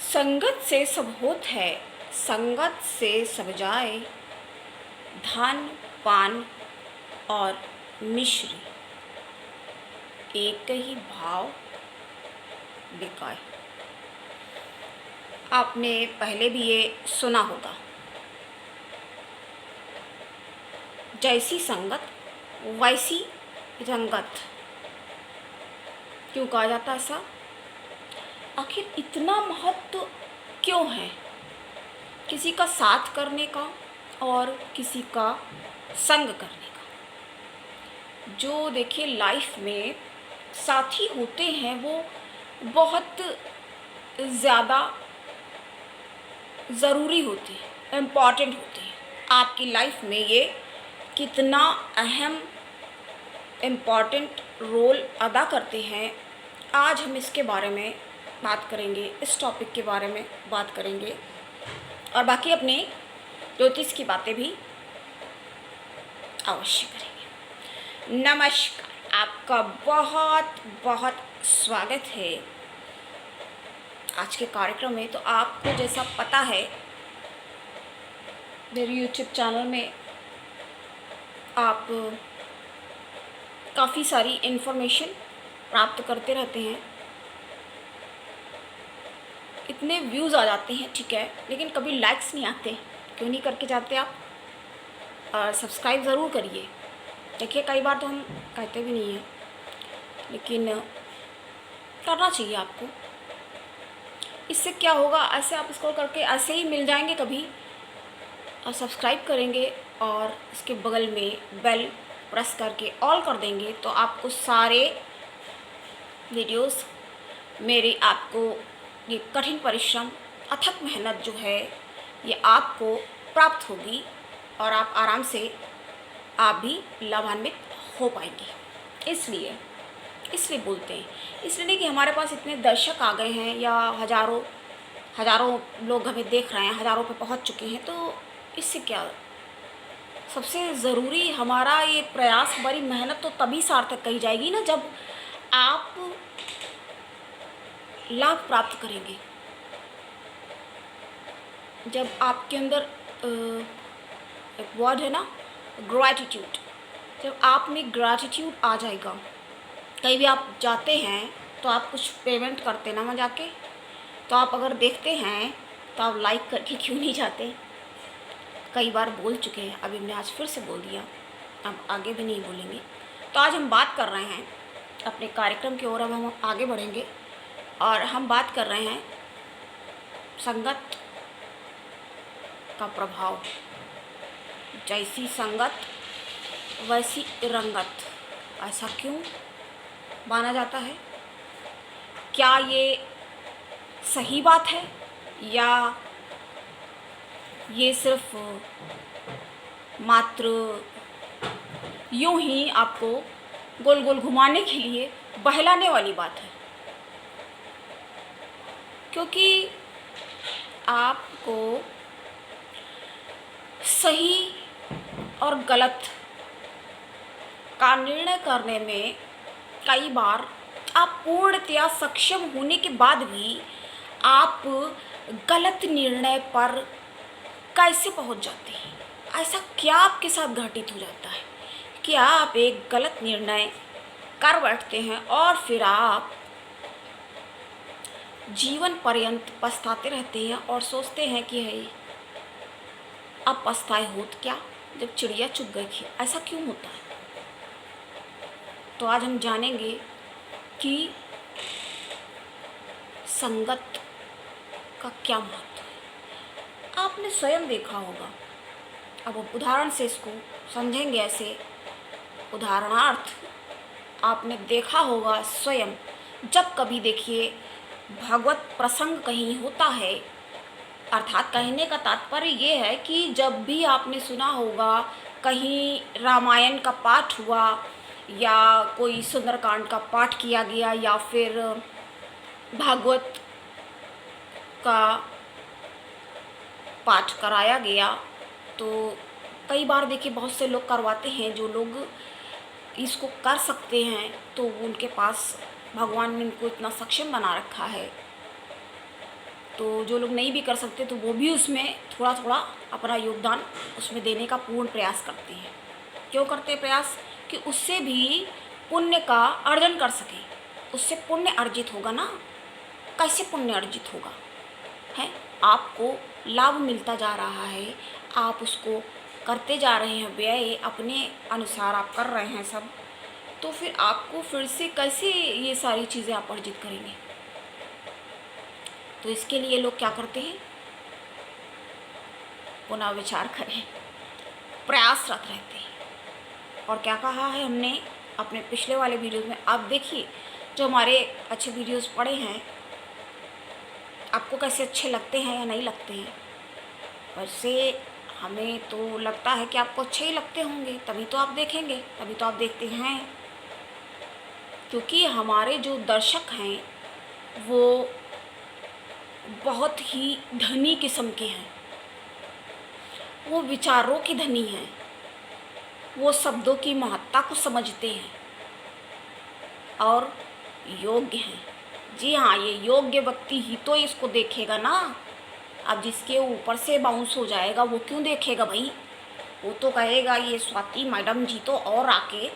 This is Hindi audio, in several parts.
संगत से सब होत है, संगत से सब जाए, धान पान और मिश्री एक ही भाव बिकाए। आपने पहले भी ये सुना होगा। जैसी संगत वैसी रंगत। क्यों कहा जाता है ऐसा? आखिर इतना महत्व क्यों है किसी का साथ करने का और किसी का संग करने का? जो देखिए लाइफ में साथी होते हैं वो बहुत ज़्यादा ज़रूरी होते हैं, इम्पॉर्टेंट होते हैं। आपकी लाइफ में ये कितना अहम इम्पॉर्टेंट रोल अदा करते हैं, आज हम इसके बारे में बात करेंगे, इस टॉपिक के बारे में बात करेंगे और बाकी अपने ज्योतिष की बातें भी अवश्य करेंगे। नमस्कार, आपका बहुत बहुत स्वागत है आज के कार्यक्रम में। तो आपको जैसा पता है मेरे यूट्यूब चैनल में आप काफ़ी सारी इन्फॉर्मेशन प्राप्त करते रहते हैं, इतने व्यूज़ आ जाते हैं, ठीक है, लेकिन कभी लाइक्स नहीं आते। क्यों नहीं करके जाते आप? और सब्सक्राइब ज़रूर करिए। देखिए कई बार तो हम कहते भी नहीं हैं, लेकिन करना चाहिए आपको। इससे क्या होगा, ऐसे आप स्क्रॉल करके ऐसे ही मिल जाएंगे कभी, और सब्सक्राइब करेंगे और इसके बगल में बेल प्रेस करके ऑल कर देंगे तो आपको सारे वीडियोस मेरी आपको ये कठिन परिश्रम अथक मेहनत जो है ये आपको प्राप्त होगी और आप आराम से आप भी लाभान्वित हो पाएंगे। इसलिए बोलते हैं, इसलिए नहीं कि हमारे पास इतने दर्शक आ गए हैं या हज़ारों लोग हमें देख रहे हैं, हज़ारों पे पहुंच चुके हैं, तो इससे क्या, सबसे ज़रूरी हमारा ये प्रयास, हमारी मेहनत तो तभी सार्थक कही जाएगी ना जब आप लाभ प्राप्त करेंगे, जब आपके अंदर एक वर्ड है ना, ग्रैटिट्यूड। जब आप में ग्रैटिट्यूड आ जाएगा, कहीं भी आप जाते हैं तो आप कुछ पेमेंट करते ना वहाँ जाके, तो आप अगर देखते हैं तो आप लाइक करके क्यों नहीं जाते? कई बार बोल चुके हैं, अभी हमने आज फिर से बोल दिया, अब आगे भी नहीं बोलेंगे। तो आज हम बात कर रहे हैं अपने कार्यक्रम की ओर, अब हम आगे बढ़ेंगे और हम बात कर रहे हैं संगत का प्रभाव। जैसी संगत वैसी रंगत, ऐसा क्यों माना जाता है? क्या ये सही बात है या ये सिर्फ मात्र यूं ही आपको गोल गोल घुमाने के लिए बहलाने वाली बात है? क्योंकि आपको सही और गलत का निर्णय करने में कई बार आप पूर्णतया सक्षम होने के बाद भी आप गलत निर्णय पर कैसे पहुंच जाते हैं? ऐसा क्या आपके साथ घटित हो जाता है कि आप एक गलत निर्णय कर बैठते हैं और फिर आप जीवन पर्यंत पछताते रहते हैं और सोचते हैं कि है अब पछताए होत क्या जब चिड़िया चुग गई थी? ऐसा क्यों होता है? तो आज हम जानेंगे कि संगत का क्या महत्व है। आपने स्वयं देखा होगा, अब उदाहरण से इसको समझेंगे। ऐसे उदाहरणार्थ आपने देखा होगा स्वयं, जब कभी देखिए भागवत प्रसंग कहीं होता है, अर्थात कहने का तात्पर्य ये है कि जब भी आपने सुना होगा कहीं रामायण का पाठ हुआ या कोई सुंदरकांड का पाठ किया गया या फिर भागवत का पाठ कराया गया, तो कई बार देखिए बहुत से लोग करवाते हैं, जो लोग इसको कर सकते हैं तो उनके पास भगवान ने उनको इतना सक्षम बना रखा है तो जो लोग नहीं भी कर सकते तो वो भी उसमें थोड़ा थोड़ा अपना योगदान उसमें देने का पूर्ण प्रयास करते हैं। क्यों करते हैं प्रयास? कि उससे भी पुण्य का अर्जन कर सकें, उससे पुण्य अर्जित होगा ना। कैसे पुण्य अर्जित होगा? है, आपको लाभ मिलता जा रहा है, आप उसको करते जा रहे हैं, व्यय अपने अनुसार आप कर रहे हैं सब, तो फिर आपको फिर से कैसे ये सारी चीज़ें आप अर्जित करेंगे? तो इसके लिए लोग क्या करते हैं? पुनः विचार करें, प्रयासरत रहते हैं। और क्या कहा है हमने अपने पिछले वाले वीडियोस में, आप देखिए जो हमारे अच्छे वीडियोस पड़े हैं, आपको कैसे अच्छे लगते हैं या नहीं लगते हैं। वैसे हमें तो लगता है कि आपको अच्छे ही लगते होंगे, तभी तो आप देखेंगे, तभी तो आप देखते हैं। क्योंकि हमारे जो दर्शक हैं वो बहुत ही धनी किस्म के हैं, वो विचारों के धनी हैं, वो शब्दों की महत्ता को समझते हैं और योग्य हैं। जी हाँ, ये योग्य व्यक्ति ही तो इसको देखेगा ना। अब जिसके ऊपर से बाउंस हो जाएगा वो क्यों देखेगा भाई? वो तो कहेगा ये स्वाति मैडम जी तो और आके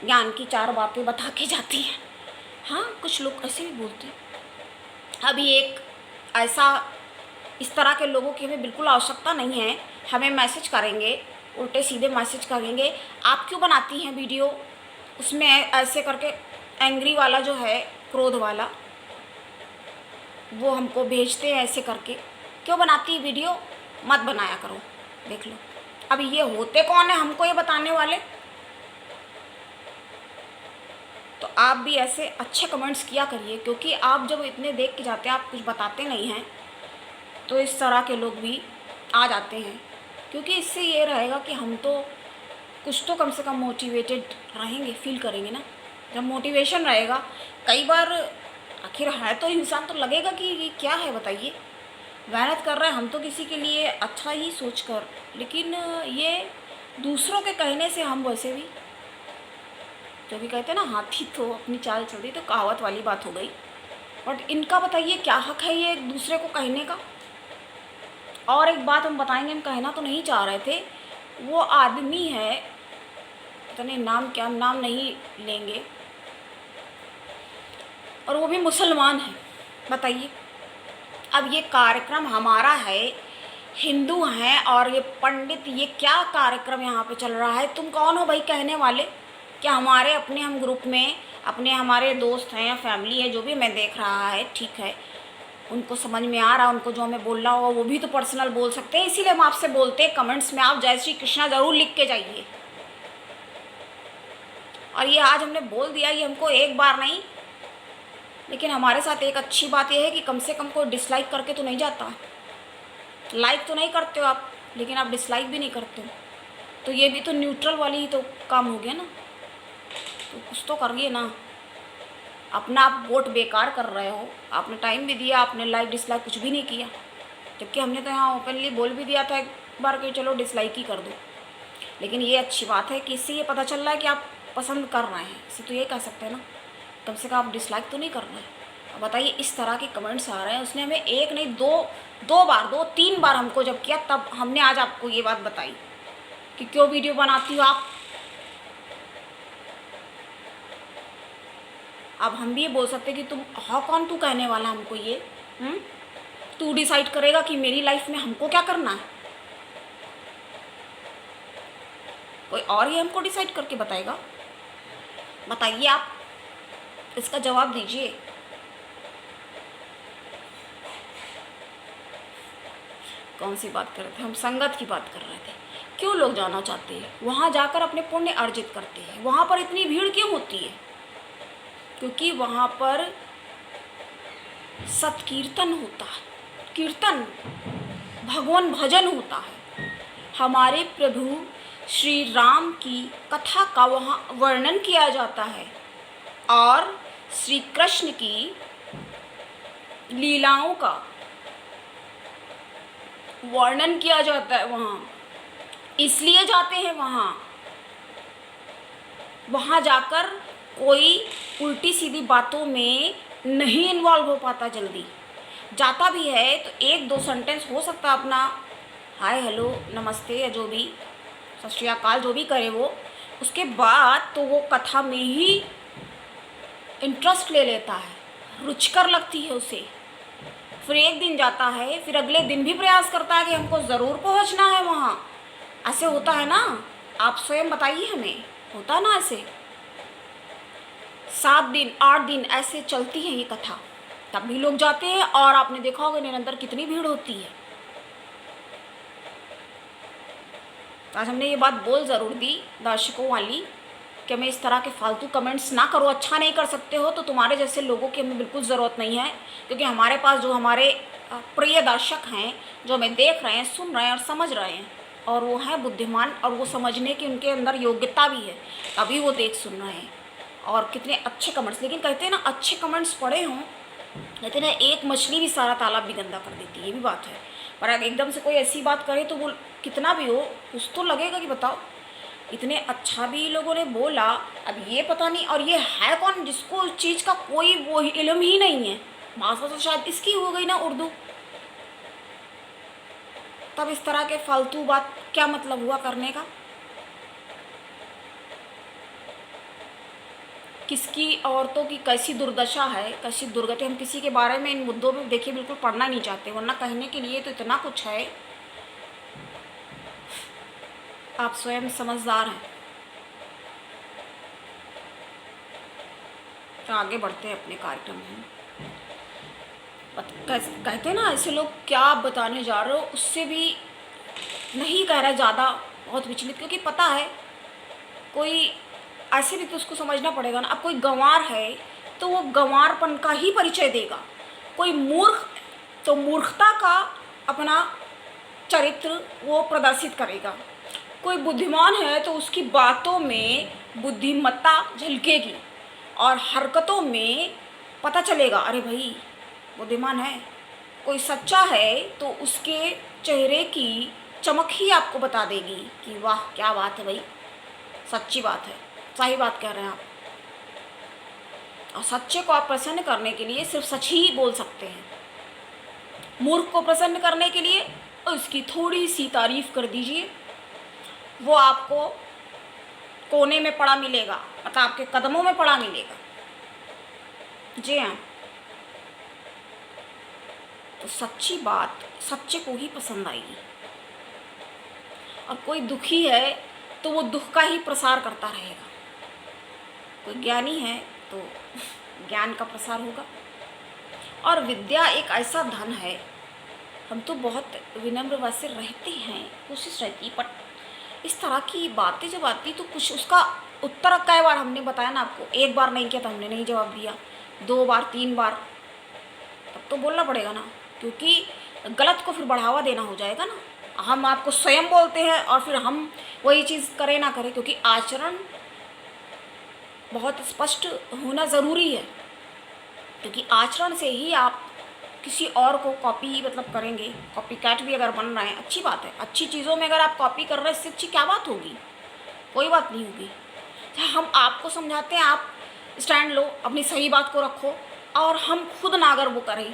ज्ञान की 4 बातें बता के जाती हैं। हाँ, कुछ लोग ऐसे भी बोलते हैं। अभी एक ऐसा, इस तरह के लोगों की हमें बिल्कुल आवश्यकता नहीं है। हमें मैसेज करेंगे, उल्टे सीधे मैसेज करेंगे, आप क्यों बनाती हैं वीडियो, उसमें ऐसे करके एंग्री वाला जो है, क्रोध वाला, वो हमको भेजते हैं ऐसे करके, क्यों बनाती है वीडियो, मत बनाया करो। देख लो, अब ये होते कौन है हमको ये बताने वाले? तो आप भी ऐसे अच्छे कमेंट्स किया करिए, क्योंकि आप जब इतने देख के जाते हैं, आप कुछ बताते नहीं हैं, तो इस तरह के लोग भी आ जाते हैं। क्योंकि इससे ये रहेगा कि हम तो कुछ तो कम से कम मोटिवेटेड रहेंगे, फील करेंगे ना। जब मोटिवेशन रहेगा, कई बार आखिर है तो इंसान, तो लगेगा कि ये क्या है बताइए, मेहनत कर रहे हैं हम तो किसी के लिए अच्छा ही सोच कर, लेकिन ये दूसरों के कहने से हम वैसे भी, जो भी कहते हैं ना, हाथी तो अपनी चाल चल रही, तो कहावत वाली बात हो गई। बट इनका बताइए क्या हक है ये एक दूसरे को कहने का? और एक बात हम बताएंगे, हम कहना तो नहीं चाह रहे थे, वो आदमी है, पता नहीं नाम क्या, नाम नहीं लेंगे, और वो भी मुसलमान है। बताइए, अब ये कार्यक्रम हमारा है, हिंदू हैं, और ये पंडित, ये क्या कार्यक्रम यहाँ पे चल रहा है? तुम कौन हो भाई कहने वाले? क्या हमारे अपने हम ग्रुप में अपने हमारे दोस्त हैं या फैमिली है, जो भी हमें देख रहा है, ठीक है, उनको समझ में आ रहा है, उनको जो हमें बोलना होगा वो भी तो पर्सनल बोल सकते हैं। इसीलिए हम आपसे बोलते हैं, कमेंट्स में आप जय श्री कृष्णा ज़रूर लिख के जाइए। और ये आज हमने बोल दिया, ये हमको एक बार नहीं, लेकिन हमारे साथ एक अच्छी बात यह है कि कम से कम कोई डिसलाइक करके तो नहीं जाता। लाइक तो नहीं करते हो आप, लेकिन आप डिसलाइक भी नहीं करते हो, तो ये भी तो न्यूट्रल वाली ही तो काम हो गया ना। तो कुछ तो करिए ना, अपना आप वोट बेकार कर रहे हो, आपने टाइम भी दिया, आपने लाइक डिसलाइक कुछ भी नहीं किया, जबकि हमने तो यहाँ ओपनली बोल भी दिया था एक बार कि चलो डिसलाइक ही कर दो। लेकिन ये अच्छी बात है कि इससे ये पता चल रहा है कि आप पसंद कर रहे हैं, इससे तो ये कह सकते हैं ना, कम से कम आप डिसलाइक तो नहीं कर रहे हैं। अब बताइए, इस तरह के कमेंट्स आ रहे हैं, उसने हमें एक नहीं दो बार, 2-3 बार हमको जब किया, तब हमने आज आपको ये बात बताई कि क्यों वीडियो बनाती हो आप। अब हम भी ये बोल सकते कि तुम कौन तू कहने वाला हमको ये, तू डिसाइड करेगा कि मेरी लाइफ में हमको क्या करना है? कोई और ही हमको डिसाइड करके बताएगा? बताइए, आप इसका जवाब दीजिए। कौन सी बात कर रहे थे हम? संगत की बात कर रहे थे। क्यों लोग जाना चाहते हैं वहाँ जाकर अपने पुण्य अर्जित करते हैं? वहाँ पर इतनी भीड़ क्यों होती है? क्योंकि वहाँ पर सत्कीर्तन होता है, कीर्तन, भगवान भजन होता है। हमारे प्रभु श्री राम की कथा का वहाँ वर्णन किया जाता है, और श्री कृष्ण की लीलाओं का वर्णन किया जाता है वहाँ। इसलिए जाते हैं वहाँ जाकर कोई उल्टी सीधी बातों में नहीं इन्वॉल्व हो पाता जल्दी। जाता भी है तो एक दो सेंटेंस हो सकता है अपना हाय हेलो नमस्ते या जो भी सत श्री अकाल जो भी करे वो, उसके बाद तो वो कथा में ही इंटरेस्ट ले लेता है, रुचिकर लगती है उसे। फिर एक दिन जाता है, फिर अगले दिन भी प्रयास करता है कि हमको ज़रूर पहुंचना है वहाँ। ऐसे होता है ना? आप स्वयं बताइए हमें, होता ना ऐसे? 7 दिन 8 दिन ऐसे चलती है ये कथा, तब भी लोग जाते हैं। और आपने देखा होगा निरंतर कितनी भीड़ होती है। आज हमने ये बात बोल ज़रूर दी दर्शकों वाली कि हमें इस तरह के फालतू कमेंट्स ना करो। अच्छा नहीं कर सकते हो तो तुम्हारे जैसे लोगों की हमें बिल्कुल ज़रूरत नहीं है, क्योंकि हमारे पास जो हमारे प्रिय दर्शक हैं, जो हमें देख रहे हैं, सुन रहे हैं और समझ रहे हैं, और वो हैं बुद्धिमान, और वो समझने की उनके अंदर योग्यता भी है, तभी वो देख सुन रहे हैं। और कितने अच्छे कमेंट्स, लेकिन कहते हैं ना अच्छे कमेंट्स पढ़े हों, कहते हैं ना एक मछली भी सारा तालाब भी गंदा कर देती है, ये भी बात है। पर अगर एकदम से कोई ऐसी बात करे तो वो कितना भी हो, कुछ तो लगेगा कि बताओ इतने अच्छा भी लोगों ने बोला। अब ये पता नहीं, और ये है कौन जिसको उस चीज़ का कोई वो इल्म ही नहीं है। भाषा तो शायद इसकी हो गई ना उर्दू, तब इस तरह के फालतू बात क्या मतलब हुआ करने का? किसकी औरतों की कैसी दुर्दशा है, कैसी दुर्गति। हम किसी के बारे में इन मुद्दों में देखिए बिल्कुल पढ़ना नहीं चाहते, वरना कहने के लिए तो इतना कुछ है। आप स्वयं समझदार हैं। तो आगे बढ़ते हैं अपने कार्यक्रम में। कहते हैं ना ऐसे लोग क्या आप बताने जा रहे हो, उससे भी नहीं कह रहा ज़्यादा, बहुत विचलित, क्योंकि पता है कोई ऐसे भी तो उसको समझना पड़ेगा ना। अब कोई गंवार है तो वो गंवारपन का ही परिचय देगा, कोई मूर्ख तो मूर्खता का अपना चरित्र वो प्रदर्शित करेगा, कोई बुद्धिमान है तो उसकी बातों में बुद्धिमत्ता झलकेगी और हरकतों में पता चलेगा अरे भाई बुद्धिमान है। कोई सच्चा है तो उसके चेहरे की चमक ही आपको बता देगी कि वाह क्या बात है भाई, सच्ची बात है, सही बात कह रहे हैं आप। और सच्चे को आप प्रसन्न करने के लिए सिर्फ सच ही बोल सकते हैं। मूर्ख को प्रसन्न करने के लिए उसकी थोड़ी सी तारीफ कर दीजिए, वो आपको कोने में पड़ा मिलेगा, मतलब आपके कदमों में पड़ा मिलेगा। जी हाँ, तो सच्ची बात सच्चे को ही पसंद आएगी। और कोई दुखी है तो वो दुख का ही प्रसार करता रहेगा, कोई ज्ञानी है तो ज्ञान का प्रसार होगा। और विद्या एक ऐसा धन है, हम तो बहुत विनम्र वैसे रहते हैं, कोशिश रहती, पर इस तरह की बातें जब आती तो कुछ उसका उत्तर कई बार हमने बताया ना आपको, एक बार नहीं किया तो हमने नहीं जवाब दिया, 2 बार 3 बार, तब तो बोलना पड़ेगा ना, क्योंकि गलत को फिर बढ़ावा देना हो जाएगा ना। हम आपको स्वयं बोलते हैं और फिर हम वही चीज़ करें ना करें, क्योंकि आचरण बहुत स्पष्ट होना ज़रूरी है, क्योंकि आचरण से ही आप किसी और को कॉपी मतलब करेंगे। कॉपी कैट भी अगर बन रहे हैं अच्छी बात है, अच्छी चीज़ों में अगर आप कॉपी कर रहे हैं इससे अच्छी क्या बात होगी, कोई बात नहीं होगी। हम आपको समझाते हैं, आप स्टैंड लो, अपनी सही बात को रखो, और हम खुद ना अगर वो करें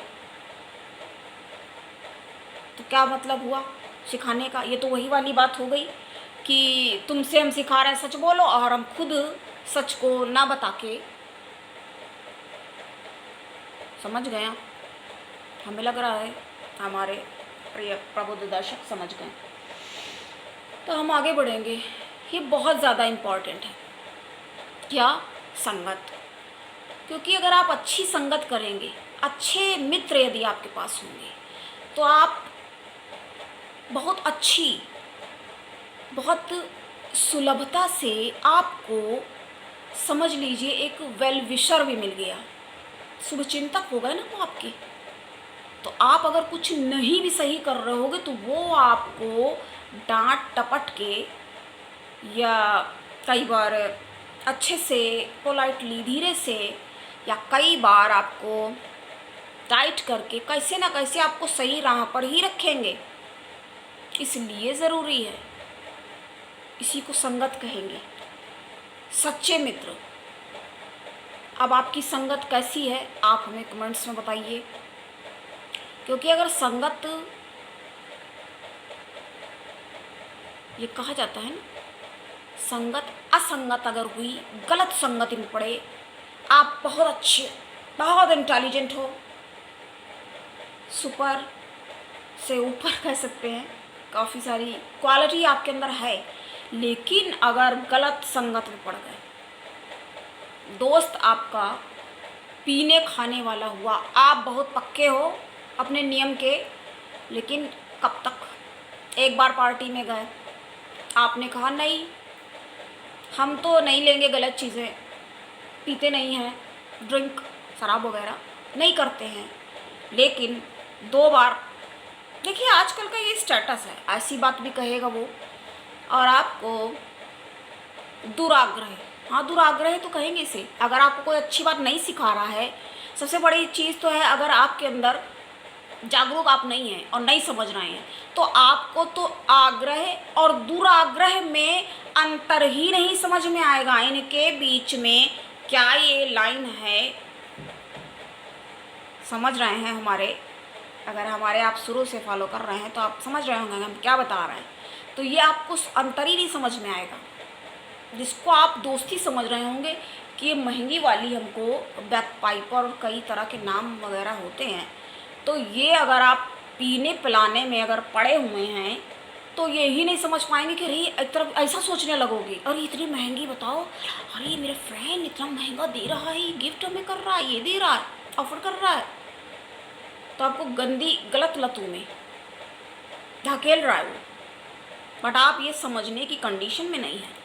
तो क्या मतलब हुआ सिखाने का? ये तो वही वाली बात हो गई कि तुमसे हम सिखा रहे हैं सच बोलो, और हम खुद सच को ना बता के, समझ गए आप? हमें लग रहा है हमारे प्रिय प्रबुद्ध दर्शक समझ गए। तो हम आगे बढ़ेंगे। ये बहुत ज़्यादा इम्पॉर्टेंट है, क्या? संगत। क्योंकि अगर आप अच्छी संगत करेंगे, अच्छे मित्र यदि आपके पास होंगे, तो आप बहुत अच्छी, बहुत सुलभता से आपको समझ लीजिए एक वेल विशर भी मिल गया, शुभचिंतक हो गए ना वो आपके। तो आप अगर कुछ नहीं भी सही कर रहे होगे तो वो आपको डांट टपट के या कई बार अच्छे से पोलाइटली धीरे से, या कई बार आपको टाइट करके कैसे ना कैसे आपको सही राह पर ही रखेंगे। इसलिए ज़रूरी है, इसी को संगत कहेंगे, सच्चे मित्र। अब आपकी संगत कैसी है आप हमें कमेंट्स में बताइए। क्योंकि अगर संगत, ये कहा जाता है ना, संगत असंगत अगर हुई, गलत संगति में पड़े, आप बहुत अच्छे, बहुत इंटेलिजेंट हो, सुपर से ऊपर कह सकते हैं, काफ़ी सारी क्वालिटी आपके अंदर है, लेकिन अगर गलत संगत में पड़ गए, दोस्त आपका पीने खाने वाला हुआ, आप बहुत पक्के हो अपने नियम के, लेकिन कब तक, एक बार पार्टी में गए, आपने कहा नहीं हम तो नहीं लेंगे गलत चीज़ें, पीते नहीं हैं, ड्रिंक शराब वगैरह नहीं करते हैं, लेकिन 2 बार, देखिए आजकल का ये स्टेटस है, ऐसी बात भी कहेगा वो, और आपको दुराग्रह, हाँ दुराग्रह तो कहेंगे इसे, अगर आपको कोई अच्छी बात नहीं सिखा रहा है, सबसे बड़ी चीज़ तो है अगर आपके अंदर जागरूक आप नहीं हैं और नहीं समझ रहे हैं, तो आपको तो आग्रह और दुराग्रह में अंतर ही नहीं समझ में आएगा। इनके बीच में क्या ये लाइन है, समझ रहे हैं हमारे, अगर हमारे आप शुरू से फॉलो कर रहे हैं तो आप समझ रहे होंगे हम क्या बता रहे हैं, तो ये आपको अंतर ही नहीं समझ में आएगा। जिसको आप दोस्ती समझ रहे होंगे कि ये महंगी वाली, हमको बैक पाइपर और कई तरह के नाम वगैरह होते हैं, तो ये अगर आप पीने पिलाने में अगर पड़े हुए हैं तो ये ही नहीं समझ पाएंगे कि अरे एक तरफ ऐसा सोचने लगोगे, अरे इतनी महंगी बताओ, अरे मेरा फ्रेंड इतना महंगा दे रहा है, गिफ्ट हमें कर रहा है, ये दे रहा है, ऑफर कर रहा है, तो आपको गंदी गलत लतों में धकेल रहा है वो, बट आप ये समझने की कंडीशन में नहीं है।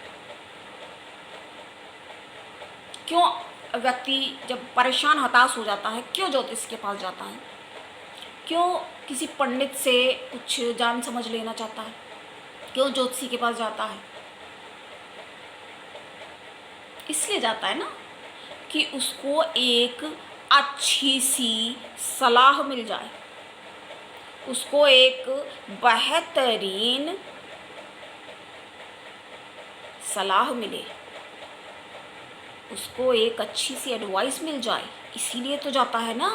क्यों व्यक्ति जब परेशान हताश हो जाता है, क्यों ज्योतिष के पास जाता है, क्यों किसी पंडित से कुछ जान समझ लेना चाहता है, क्यों ज्योतिषी के पास जाता है, इसलिए जाता है ना कि उसको एक अच्छी सी सलाह मिल जाए, उसको एक बेहतरीन सलाह मिले, उसको एक अच्छी सी एडवाइस मिल जाए, इसीलिए तो जाता है ना।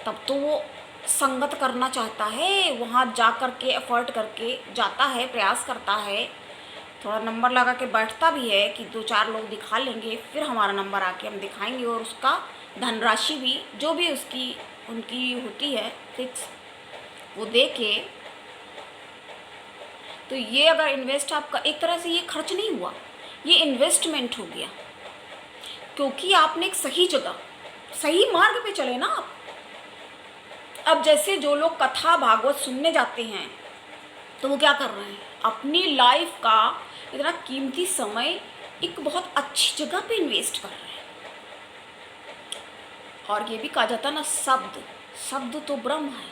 तब तो वो संगत करना चाहता है, वहाँ जा कर के एफर्ट करके जाता है, प्रयास करता है, थोड़ा नंबर लगा के बैठता भी है कि 2-4 लोग दिखा लेंगे, फिर हमारा नंबर आके हम दिखाएंगे, और उसका धनराशि भी जो भी उसकी उनकी होती है फिक्स, वो दे के। तो ये अगर इन्वेस्ट आपका एक तरह से ये खर्च नहीं हुआ, ये इन्वेस्टमेंट हो गया, क्योंकि आपने एक सही जगह सही मार्ग पे चले ना आप। अब जैसे जो लोग कथा भागवत सुनने जाते हैं, तो वो क्या कर रहे हैं, अपनी लाइफ का इतना कीमती समय एक बहुत अच्छी जगह पे इन्वेस्ट कर रहे हैं। और ये भी कहा जाता है ना, शब्द तो ब्रह्म है,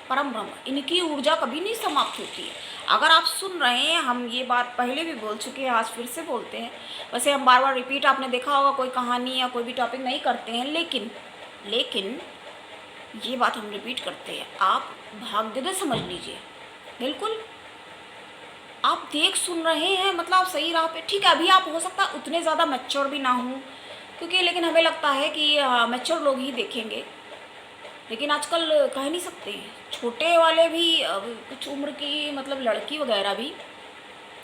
परम ब्रह्म, इनकी ऊर्जा कभी नहीं समाप्त होती है। अगर आप सुन रहे हैं, हम ये बात पहले भी बोल चुके हैं, आज फिर से बोलते हैं, वैसे हम बार बार रिपीट, आपने देखा होगा कोई कहानी या कोई भी टॉपिक नहीं करते हैं, लेकिन ये बात हम रिपीट करते हैं, आप भाग्योदय समझ लीजिए, बिल्कुल आप देख सुन रहे हैं, मतलब आप सही राह पे, ठीक है। अभी आप हो सकता है उतने ज़्यादा मैच्योर भी ना हो, क्योंकि लेकिन हमें लगता है कि मैच्योर लोग ही देखेंगे, लेकिन आजकल कह नहीं सकते, छोटे वाले भी कुछ उम्र की मतलब लड़की वगैरह भी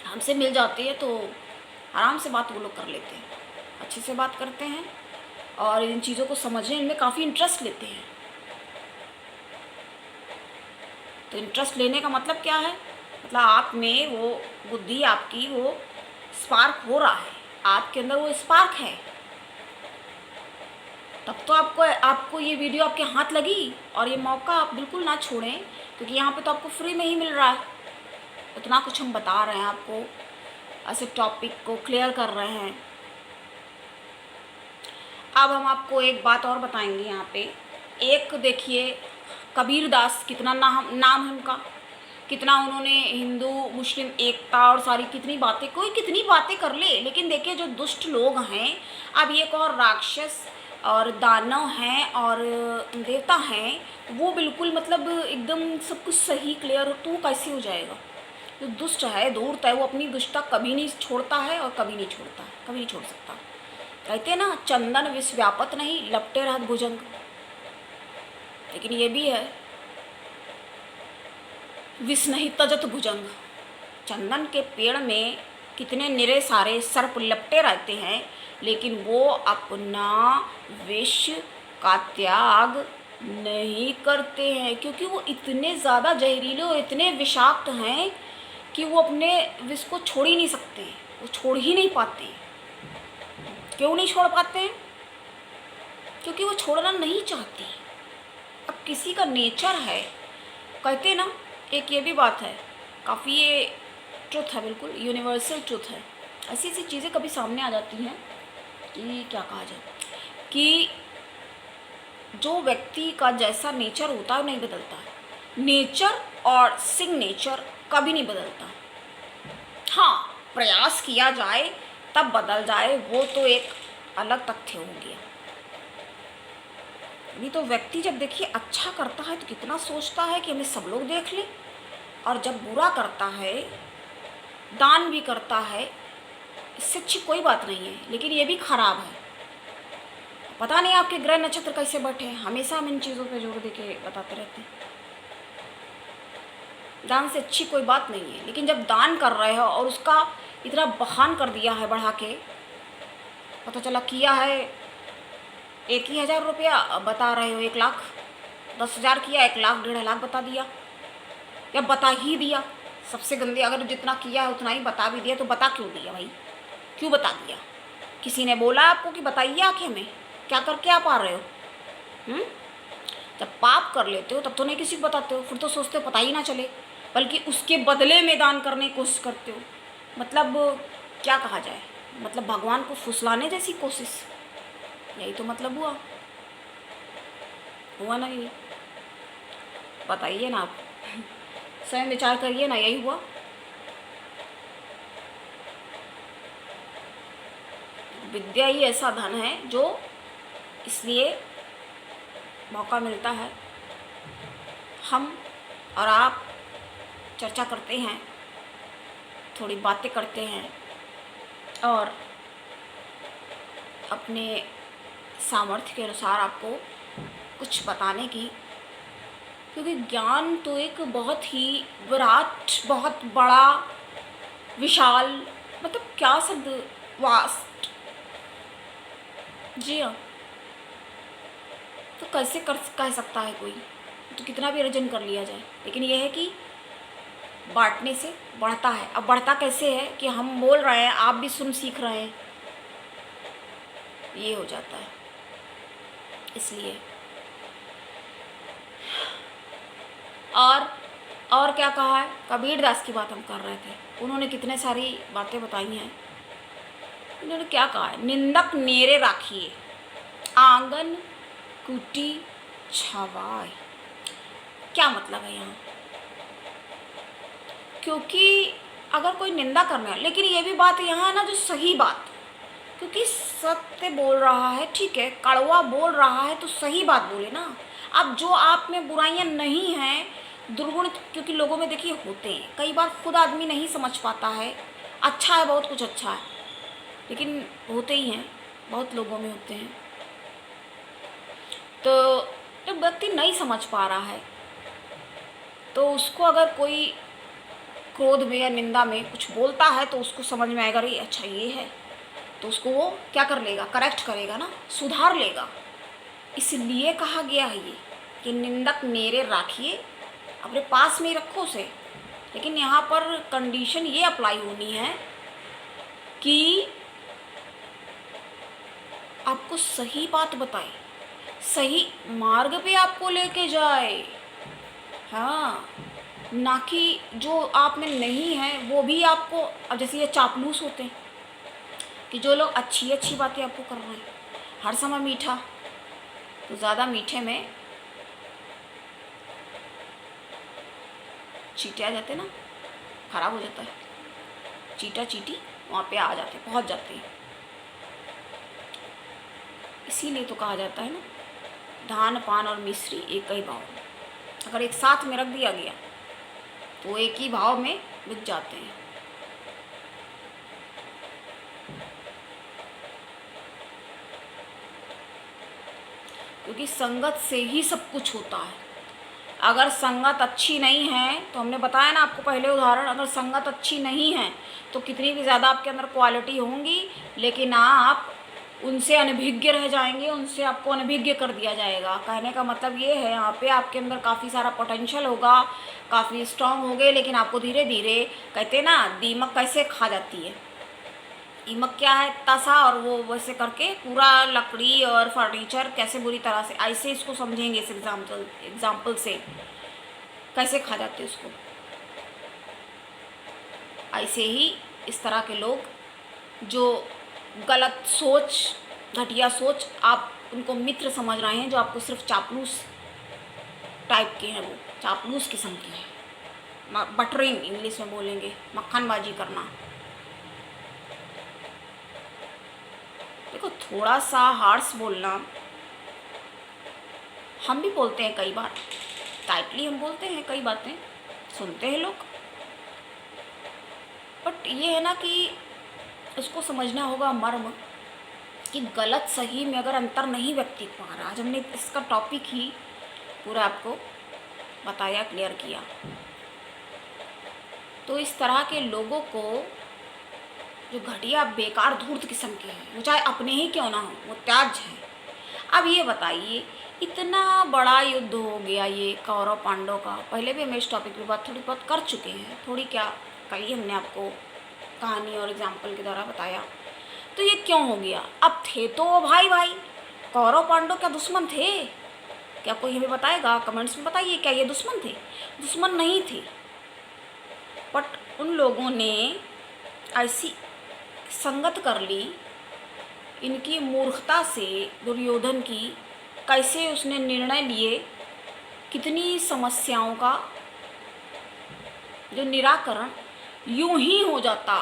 हमसे मिल जाती है, तो आराम से बात वो लोग कर लेते हैं, अच्छे से बात करते हैं, और इन चीज़ों को समझने इनमें काफ़ी इंटरेस्ट लेते हैं। तो इंटरेस्ट लेने का मतलब क्या है, मतलब आप में वो बुद्धि आपकी वो स्पार्क हो रहा है, आपके अंदर वो स्पार्क है, तब तो आपको ये वीडियो आपके हाथ लगी, और ये मौका आप बिल्कुल ना छोड़ें, क्योंकि यहाँ पे तो आपको फ्री में ही मिल रहा है। इतना कुछ हम बता रहे हैं आपको, ऐसे टॉपिक को क्लियर कर रहे हैं। अब हम आपको एक बात और बताएंगे यहाँ पे, एक देखिए कबीर दास, कितना नाम है उनका, कितना उन्होंने हिंदू मुस्लिम एकता और सारी कितनी बातें, कोई कितनी बातें कर ले, लेकिन देखिए जो दुष्ट लोग हैं, अब एक और राक्षस और दानव हैं और देवता हैं, वो बिल्कुल मतलब एकदम सब कुछ सही क्लियर, तो कैसे हो जाएगा। जो दुष्ट है, धूर्त है, वो अपनी दुष्टता कभी नहीं छोड़ता है और कभी नहीं छोड़ता है, कभी नहीं छोड़ सकता। कहते हैं ना, चंदन विष व्यापत नहीं, लपटे रहत भुजंग। लेकिन ये भी है विष नहीं तजत भुजंग। चंदन के पेड़ में कितने निरे सारे सर्प लपटे रहते हैं, लेकिन वो अपना विष का त्याग नहीं करते हैं, क्योंकि वो इतने ज़्यादा जहरीले और इतने विषाक्त हैं कि वो अपने विष को छोड़ ही नहीं सकते, वो छोड़ ही नहीं पाते। क्यों नहीं छोड़ पाते हैं? क्योंकि वो छोड़ना नहीं चाहते। अब किसी का नेचर है, कहते हैं ना, एक ये भी बात है, काफ़ी ये ट्रुथ है, बिल्कुल यूनिवर्सल ट्रुथ है। ऐसी ऐसी चीज़ें कभी सामने आ जाती हैं कि क्या कहा जाए, कि जो व्यक्ति का जैसा नेचर होता है नहीं बदलता है। नेचर और सिग्नेचर कभी नहीं बदलता। हाँ, प्रयास किया जाए तब बदल जाए, वो तो एक अलग तथ्य हो गया। नहीं तो व्यक्ति जब देखिए अच्छा करता है तो कितना सोचता है कि हमें सब लोग देख ले, और जब बुरा करता है, दान भी करता है, इससे अच्छी कोई बात नहीं है, लेकिन ये भी खराब है। पता नहीं आपके ग्रह नक्षत्र कैसे बैठे हैं, हमेशा हम इन चीज़ों पे जोर देके बताते रहते हैं। दान से अच्छी कोई बात नहीं है, लेकिन जब दान कर रहे हो और उसका इतना बहान कर दिया है बढ़ा के, पता चला किया है 1,000 रुपया, बता रहे हो 1 लाख, 10,000 किया 1 लाख 1.5 लाख बता दिया, या बता ही दिया। सबसे गंदे, अगर जितना किया है उतना ही बता भी दिया तो बता क्यों दिया भाई? क्यों बता दिया? किसी ने बोला आपको कि बताइए आके हमें क्या करके आप आ रहे हो? जब पाप कर लेते हो तब तो नहीं किसी को बताते हो, फिर तो सोचते हो पता ही ना चले, बल्कि उसके बदले में दान करने की कोशिश करते हो। मतलब क्या कहा जाए, मतलब भगवान को फुसलाने जैसी कोशिश। यही तो मतलब हुआ ना? ये बताइए ना आप, स्वयं विचार करिए ना, यही हुआ। विद्या ही ऐसा धन है जो, इसलिए मौका मिलता है हम और आप चर्चा करते हैं, थोड़ी बातें करते हैं, और अपने सामर्थ्य के अनुसार आपको कुछ बताने की, क्योंकि ज्ञान तो एक बहुत ही विराट, बहुत बड़ा, विशाल, मतलब क्या शब्द, वास्ट। जी हाँ, तो कैसे कह सकता है कोई, तो कितना भी अर्जन कर लिया जाए, लेकिन यह है कि बांटने से बढ़ता है। अब बढ़ता कैसे है कि हम बोल रहे हैं, आप भी सुन सीख रहे हैं, ये हो जाता है। इसलिए और क्या कहा है, कबीर दास की बात हम कर रहे थे, उन्होंने कितने सारी बातें बताई हैं। उन्होंने क्या कहा है, निंदक नेरे राखिए, आंगन कुटी छवाए। क्या मतलब है यहाँ? क्योंकि अगर कोई निंदा करने वाला, लेकिन ये भी बात यहाँ है ना जो सही बात, क्योंकि सत्य बोल रहा है, ठीक है, कड़वा बोल रहा है तो सही बात बोले ना। अब जो आप में बुराइयाँ नहीं हैं, दुर्गुण, क्योंकि लोगों में देखिए होते हैं, कई बार खुद आदमी नहीं समझ पाता है, अच्छा है, बहुत कुछ अच्छा है, लेकिन होते ही हैं, बहुत लोगों में होते हैं। तो जब व्यक्ति नहीं समझ पा रहा है तो उसको अगर कोई क्रोध में या निंदा में कुछ बोलता है तो उसको समझ में आएगा, अरे अच्छा ये है, तो उसको वो क्या कर लेगा, करेक्ट करेगा ना, सुधार लेगा। इसलिए कहा गया है ये कि निंदक नेरे राखिए, अपने पास में ही रखो उसे। लेकिन यहाँ पर कंडीशन ये अप्लाई होनी है कि आपको सही बात बताए, सही मार्ग पे आपको लेके जाए। हाँ, ना कि जो आप में नहीं है वो भी आपको, अब जैसे ये चापलूस होते हैं कि जो लोग अच्छी अच्छी बातें आपको कर रहे हैं, हर समय मीठा, तो ज़्यादा मीठे में चींटे आ जाते ना, खराब हो जाता है, चींटा चींटी वहाँ पे आ जाते, पहुँच जाते हैं। इसीलिए तो कहा जाता है ना, धान पान और मिश्री एक ही भाव में, अगर एक साथ में रख दिया गया तो एक ही भाव में बिक जाते हैं। क्योंकि संगत से ही सब कुछ होता है। अगर संगत अच्छी नहीं है तो हमने बताया ना आपको पहले उदाहरण, अगर संगत अच्छी नहीं है तो कितनी भी ज़्यादा आपके अंदर क्वालिटी होंगी लेकिन आप उनसे अनभिज्ञ रह जाएंगे, उनसे आपको अनभिज्ञ कर दिया जाएगा। कहने का मतलब ये है यहाँ पे आपके अंदर काफ़ी सारा पोटेंशियल होगा, काफ़ी स्ट्रांग होगे, लेकिन आपको धीरे धीरे, कहते हैं ना दीमक कैसे खा जाती है, दीमक क्या है, तसा, और वो वैसे करके पूरा लकड़ी और फर्नीचर कैसे बुरी तरह से, ऐसे इसको समझेंगे इस एग्जाम्पल से कैसे खा जाते हैं उसको। ऐसे ही इस तरह के लोग जो गलत सोच, घटिया सोच, आप उनको मित्र समझ रहे हैं, जो आपको सिर्फ चापलूस टाइप के हैं, वो चापलूस किस्म के हैं, बटरिंग इंग्लिश में बोलेंगे, मक्खनबाजी करना। देखो थोड़ा सा हार्श बोलना हम भी बोलते हैं कई बार, टाइटली हम बोलते हैं कई बातें, सुनते हैं लोग, बट ये है ना कि उसको समझना होगा मर्म कि गलत सही में अगर अंतर नहीं व्यक्त पा रहा। आज हमने इसका टॉपिक ही पूरा आपको बताया, क्लियर किया। तो इस तरह के लोगों को जो घटिया बेकार धूर्त किस्म के हैं, वो चाहे अपने ही क्यों ना हो, वो त्याज्य है। अब ये बताइए, इतना बड़ा युद्ध हो गया ये कौरव पांडव का, पहले भी हम इस टॉपिक पे बात थोड़ी बहुत कर चुके हैं, थोड़ी क्या कही हमने आपको कहानी और एग्जाम्पल के द्वारा बताया। तो ये क्यों हो गया? अब थे तो वो भाई भाई, कौरव पांडव क्या दुश्मन थे? क्या कोई हमें बताएगा? कमेंट्स में बताइए, क्या ये दुश्मन थे? दुश्मन नहीं थे, बट उन लोगों ने ऐसी संगत कर ली, इनकी मूर्खता से, दुर्योधन की, कैसे उसने निर्णय लिए, कितनी समस्याओं का जो निराकरण यूं ही हो जाता।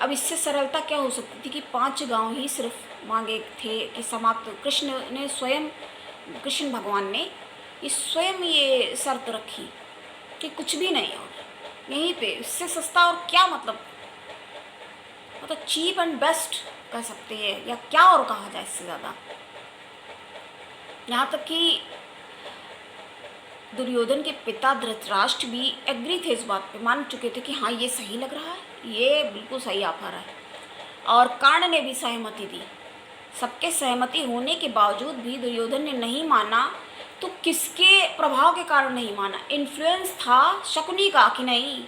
अब इससे सरलता क्या हो सकती थी कि 5 गांव ही सिर्फ मांगे थे कि समाप्त। कृष्ण ने स्वयं, कृष्ण भगवान ने स्वयं ये शर्त रखी कि कुछ भी नहीं, और यहीं पे इससे सस्ता और क्या, मतलब चीप एंड बेस्ट कह सकते हैं, या क्या और कहा जाए इससे ज़्यादा। यहाँ तक कि दुर्योधन के पिता धृतराष्ट्र भी एग्री थे, इस बात पे मान चुके थे कि हाँ ये सही लग रहा है, ये बिल्कुल सही आ पा रहा है, और कर्ण ने भी सहमति दी। सबके सहमति होने के बावजूद भी दुर्योधन ने नहीं माना। तो किसके प्रभाव के कारण नहीं माना? इन्फ्लुएंस था शकुनी का कि नहीं,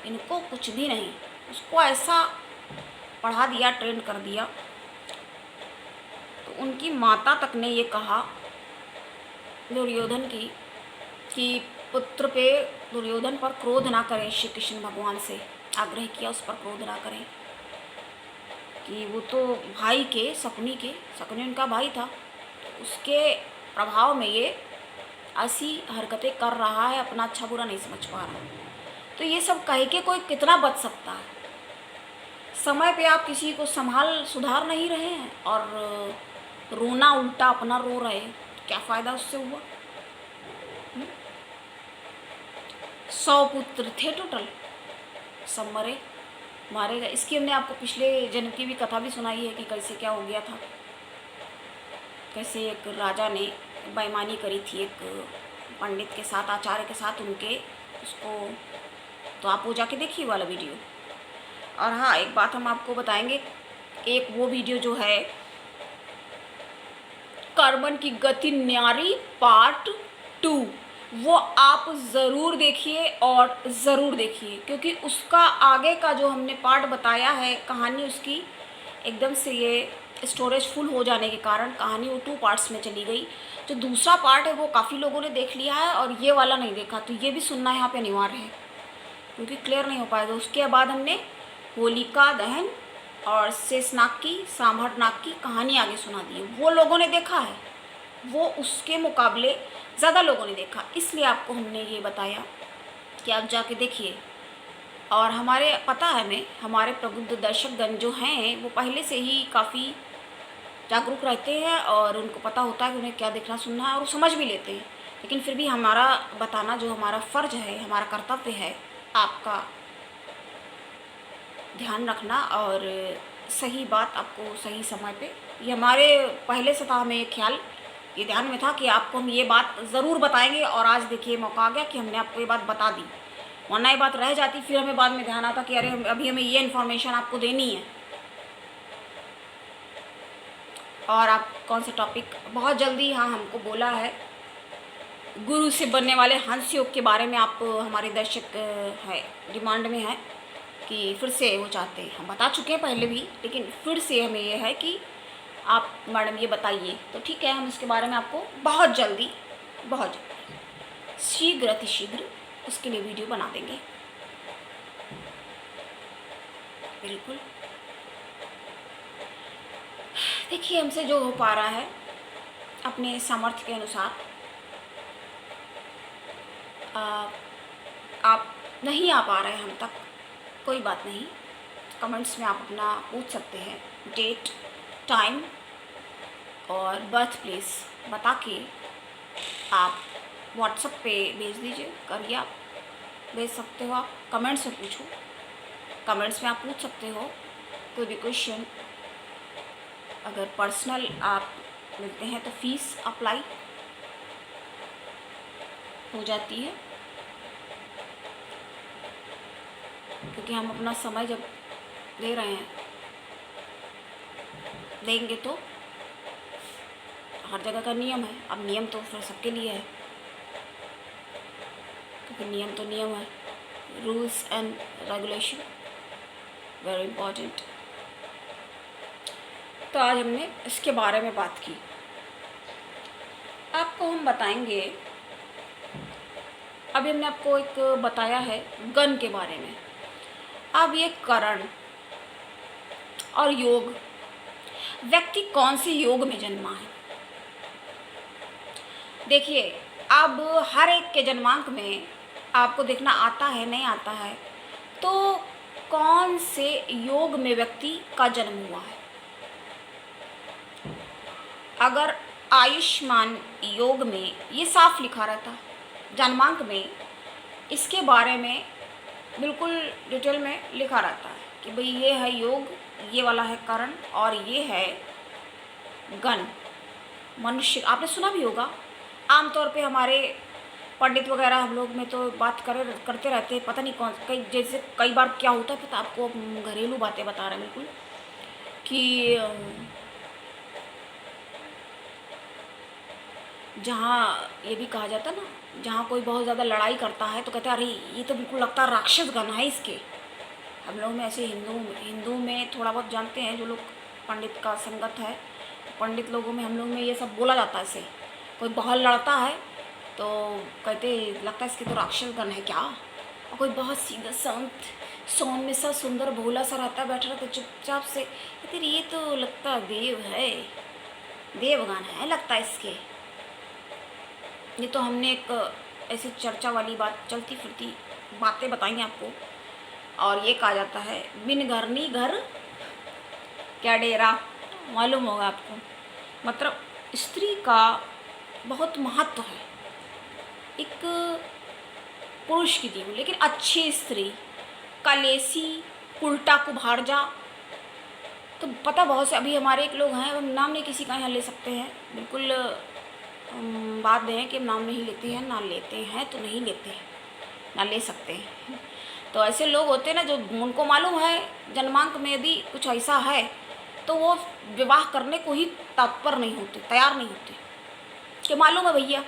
इनको कुछ भी नहीं, उसको ऐसा पढ़ा दिया, ट्रेन कर दिया। तो उनकी माता तक ने ये कहा दुर्योधन की कि पुत्र पे, दुर्योधन पर क्रोध ना करें, श्री कृष्ण भगवान से आग्रह किया उस पर क्रोध ना करें, कि वो तो भाई के, शकुनी उनका भाई था, तो उसके प्रभाव में ये ऐसी हरकतें कर रहा है, अपना अच्छा बुरा नहीं समझ पा रहा। तो ये सब कह के कोई कितना बच सकता है? समय पे आप किसी को सुधार नहीं रहे हैं और रोना उल्टा अपना रो रहे हैं, क्या फ़ायदा उससे हुआ? 100 पुत्र थे टोटल, सब मारे गए। इसकी हमने आपको पिछले जन्म की भी कथा भी सुनाई है कि कैसे क्या हो गया था, कैसे एक राजा ने बेईमानी करी थी एक पंडित के साथ, आचार्य के साथ उनके, उसको तो आप वो जाके देखिए वाला वीडियो। और हाँ, एक बात हम आपको बताएंगे, एक वो वीडियो जो है कार्बन की गति न्यारी पार्ट 2, वो आप ज़रूर देखिए और ज़रूर देखिए, क्योंकि उसका आगे का जो हमने पार्ट बताया है, कहानी उसकी एकदम से ये स्टोरेज फुल हो जाने के कारण कहानी वो 2 पार्ट्स में चली गई। जो दूसरा पार्ट है वो काफ़ी लोगों ने देख लिया है और ये वाला नहीं देखा, तो ये भी सुनना यहाँ पे अनिवार्य है, क्योंकि क्लियर नहीं हो पाएगा। उसके बाद हमने होलिका दहन और शेषनाग की, सांभरनाग की कहानी आगे सुना दी है, वो लोगों ने देखा है, वो उसके मुकाबले ज़्यादा लोगों ने देखा, इसलिए आपको हमने ये बताया कि आप जाके देखिए। और हमारे पता है हमें, हमारे प्रबुद्ध दर्शकगण जो हैं वो पहले से ही काफ़ी जागरूक रहते हैं और उनको पता होता है कि उन्हें क्या देखना सुनना है, और वो समझ भी लेते हैं। लेकिन फिर भी हमारा बताना जो हमारा फ़र्ज़ है, हमारा कर्तव्य है, आपका ध्यान रखना और सही बात आपको सही समय पे, ये हमारे पहले से था हमें ख्याल ये ध्यान में था कि आपको हम ये बात ज़रूर बताएंगे, और आज देखिए मौका आ गया कि हमने आपको ये बात बता दी, वरना ये बात रह जाती, फिर हमें बाद में ध्यान आता कि अरे अभी हमें ये इन्फॉर्मेशन आपको देनी है। और आप कौन सा टॉपिक, बहुत जल्दी, हाँ हमको बोला है गुरु से बनने वाले हंस योग के बारे में, आप हमारे दर्शक है डिमांड में है कि फिर से वो चाहते हैं, हम बता चुके हैं पहले भी, लेकिन फिर से हमें ये है कि आप मैडम ये बताइए। तो ठीक है, हम इसके बारे में आपको बहुत जल्दी शीघ्र अतिशीघ्र उसके लिए वीडियो बना देंगे। बिल्कुल, देखिए हमसे जो हो पा रहा है अपने सामर्थ्य के अनुसार। आप नहीं आ पा रहे हैं हम तक, कोई बात नहीं, कमेंट्स में आप अपना पूछ सकते हैं, डेट, टाइम और बर्थ प्लेस बता के आप व्हाट्सएप पे भेज दीजिए, करिए, आप भेज सकते हो, आप कमेंट्स में पूछो, कमेंट्स में आप पूछ सकते हो कोई भी क्वेश्चन। अगर पर्सनल आप मिलते हैं तो फीस अप्लाई हो जाती है, क्योंकि हम अपना समय जब दे रहे हैं, देंगे तो हर जगह का नियम है। अब नियम तो फिर सबके लिए है, क्योंकि नियम तो नियम है, rules and regulation very important. तो आज हमने इसके बारे में बात की। आपको हम बताएंगे, अभी हमने आपको एक बताया है गण के बारे में। अब ये करण और योग, व्यक्ति कौन से योग में जन्मा है। देखिए, अब हर एक के जन्मांक में आपको देखना आता है नहीं आता है, तो कौन से योग में व्यक्ति का जन्म हुआ है। अगर आयुष्मान योग में ये साफ लिखा रहता जन्मांक में, इसके बारे में बिल्कुल डिटेल में लिखा रहता है कि भाई ये है योग, ये वाला है करण और ये है गण। मनुष्य, आपने सुना भी होगा, आमतौर पे हमारे पंडित वगैरह हम लोग में तो बात करते रहते हैं, पता नहीं कौन, जैसे कई बार क्या होता है पता आपको, घरेलू बातें बता रहे हैं बिल्कुल, कि जहाँ ये भी कहा जाता ना, जहाँ कोई बहुत ज़्यादा लड़ाई करता है तो कहते हैं अरे ये तो बिल्कुल लगता है राक्षस गण है इसके। हम लोग में ऐसे हिंदू में थोड़ा बहुत जानते हैं, जो लोग पंडित का संगत है, पंडित लोगों में, हम लोग में ये सब बोला जाता है। ऐसे कोई बहुत लड़ता है तो कहते लगता है इसके तो राक्षस गण है क्या। और कोई बहुत सीधा शांत सोन में सा सुंदर भोला सा रहता है, बैठा रहता है चुपचाप से, कहते ये तो लगता देव है, देवगण है लगता है इसके। ये तो हमने एक ऐसी चर्चा वाली बात, चलती फिरती बातें बताई आपको। और ये कहा जाता है बिन घरनी घर क्या डेरा, मालूम होगा आपको। मतलब स्त्री का बहुत महत्व है, एक पुरुष की दी हुई, लेकिन अच्छी स्त्री, कलेसी, उल्टा कुभारजा, तो पता बहुत से अभी हमारे एक लोग हैं, हम नाम नहीं किसी का यहाँ ले सकते हैं, बिल्कुल बात दें कि हम नाम नहीं लेते हैं, ना लेते हैं तो नहीं लेते हैं, ना ले सकते हैं। तो ऐसे लोग होते हैं ना, जो उनको मालूम है जन्मांक में यदि कुछ ऐसा है तो वो विवाह करने को ही तत्पर नहीं होते, तैयार नहीं होते, कि मालूम है भैया